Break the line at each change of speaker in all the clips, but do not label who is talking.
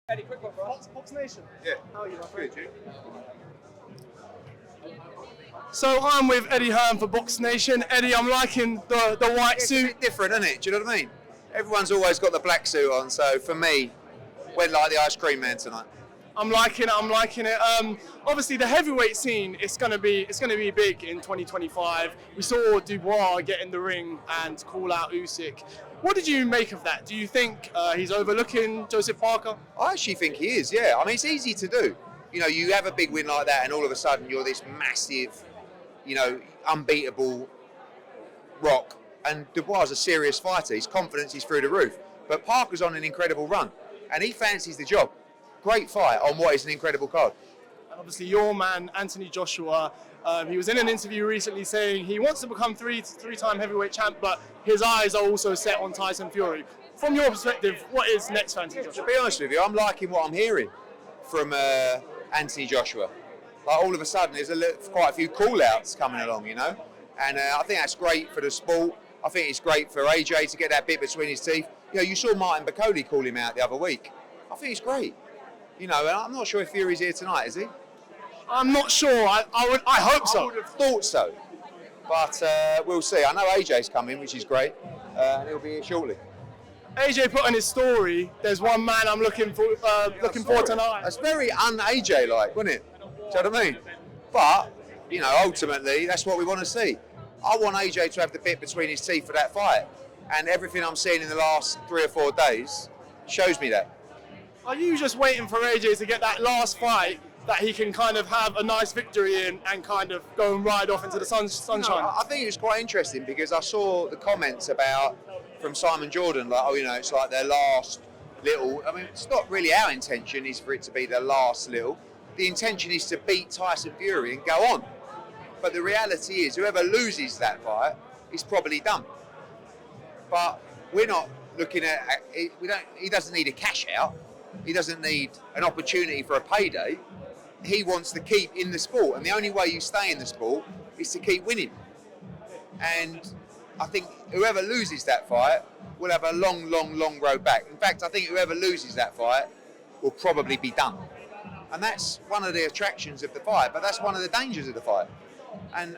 Eddie, quick one for us. BoxNation.
Yeah.
How are you, my friend?
Good,
So I'm with Eddie Hearn for BoxNation. Eddie, I'm liking the white
It's a
suit.
bit different, isn't it? Do you know what I mean? Everyone's always got the black suit on, so for me, went like the ice cream man tonight.
I'm liking it. Obviously, the heavyweight scene it's gonna be big in 2025. We saw Dubois get in the ring and call out Usyk. What did you make of that? Do you think he's overlooking Joseph Parker?
I actually think he is, yeah. I mean, it's easy to do. You know, you have a big win like that and all of a sudden you're this massive, unbeatable rock. And Dubois is a serious fighter. His confidence is through the roof. But Parker's on an incredible run and he fancies the job. Great fight on what is an incredible card.
And obviously, your man, Anthony Joshua, he was in an interview recently saying he wants to become three-time heavyweight champ, but his eyes are also set on Tyson Fury. From your perspective, what is next for Anthony Joshua?
To be honest with you, I'm liking what I'm hearing from Anthony Joshua. Like all of a sudden, there's quite a few call-outs coming along, and I think that's great for the sport. I think it's great for AJ to get that bit between his teeth. You saw Martin Bakoli call him out the other week. I think it's great. And I'm not sure if Fury's here tonight, is he?
I'm not sure. I hope so.
I would have thought so, but we'll see. I know AJ's coming, which is great, and he'll be here shortly.
AJ put on his story, there's one man I'm looking for tonight.
That's very un-AJ-like, wasn't it? Do you know what I mean? But, ultimately, that's what we want to see. I want AJ to have the bit between his teeth for that fight, and everything I'm seeing in the last 3 or 4 days shows me that.
Are you just waiting for AJ to get that last fight that he can kind of have a nice victory in and kind of go and ride off into the sunshine?
I think it was quite interesting because I saw the comments from Simon Jordan, like, it's like their last little. I mean, it's not really our intention is for it to be the last little. The intention is to beat Tyson Fury and go on. But the reality is, whoever loses that fight is probably done. But we're not looking at. He doesn't need a cash out. He doesn't need an opportunity for a payday. He wants to keep in the sport, and the only way you stay in the sport is to keep winning. And I think whoever loses that fight will have a long, long, long road back. In fact, I think whoever loses that fight will probably be done. And that's one of the attractions of the fight, but that's one of the dangers of the fight. And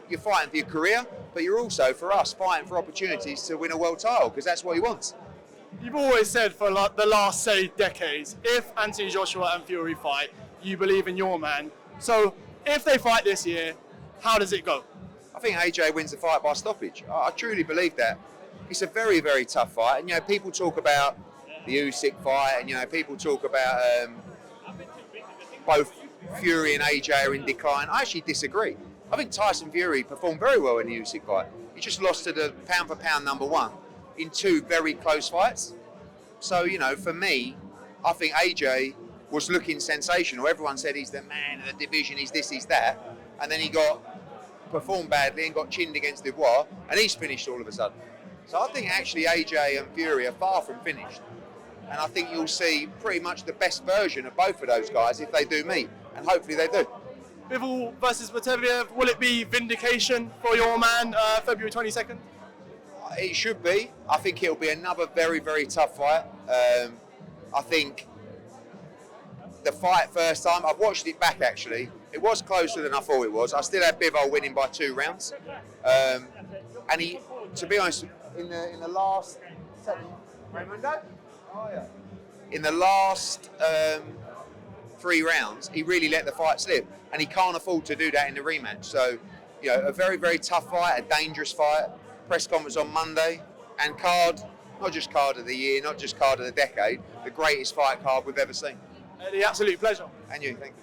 you're fighting for your career, but you're also, for us, fighting for opportunities to win a world title, because that's what he wants.
You've always said for the last, say, decades, if Anthony Joshua and Fury fight, you believe in your man. So if they fight this year, how does it go?
I think AJ wins the fight by stoppage. I truly believe that. It's a very, very tough fight. And, people talk about the Usyk fight and, people talk about both Fury and AJ are in decline. I actually disagree. I think Tyson Fury performed very well in the Usyk fight. He just lost to the pound-for-pound number one in 2 very close fights. So, for me, I think AJ was looking sensational. Everyone said he's the man of the division, he's this, he's that. And then he performed badly and got chinned against Dubois, and he's finished all of a sudden. So I think actually AJ and Fury are far from finished. And I think you'll see pretty much the best version of both of those guys if they do meet, and hopefully they do.
Bivol versus Mateviev, will it be vindication for your man February 22nd?
It should be. I think it'll be another very, very tough fight. I think the fight first time, I've watched it back actually, it was closer than I thought it was. I still had Bivol winning by 2 rounds. And he, to be honest, in the last... In the last 3 rounds, he really let the fight slip. And he can't afford to do that in the rematch. So, a very, very tough fight, a dangerous fight. Press conference on Monday, and card, not just card of the year, not just card of the decade, the greatest fight card we've ever seen.
The absolute pleasure.
And you, thank you.